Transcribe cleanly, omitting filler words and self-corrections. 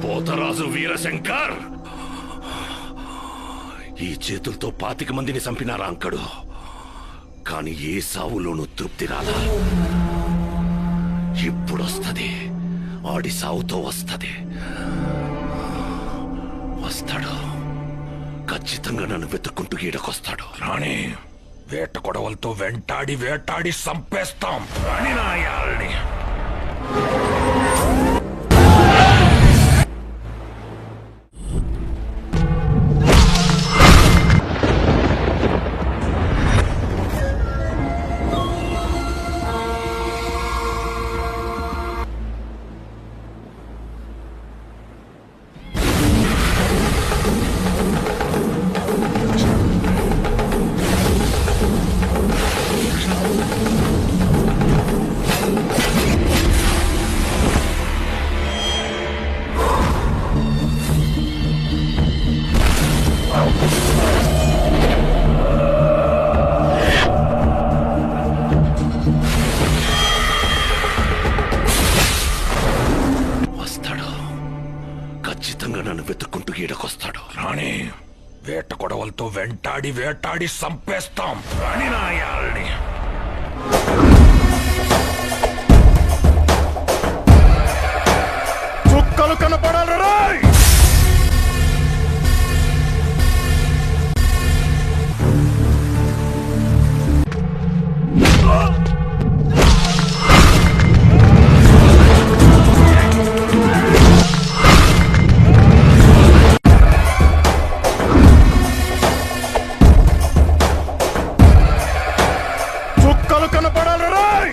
పోతరాజు వీరశంకర్, ఈ చేతులతో 25 మందిని చంపినారా అంకడు, కానీ ఏ సావులోనూ తృప్తి రాలా. ఇప్పుడొస్తది, ఆడి సావుతో వస్తది. వస్తాడు, ఖచ్చితంగా నన్ను వెతుక్కుంటూ ఈడకొస్తాడు. రాణి, వేట కొడవలతో వెంటాడి వేటాడి సంపేస్తాం. రాణి నాయాల్ని నన్ను వెతుక్కుంటూ ఈడకొస్తాడు. రాణి, వేట కొడవలతో వెంటాడి వేటాడి సంపేస్తాం. రాణి నాయాల్ని చుక్కలు కనపడాలి రాయ్. చుక్కలు కనపడాలి రాయ్.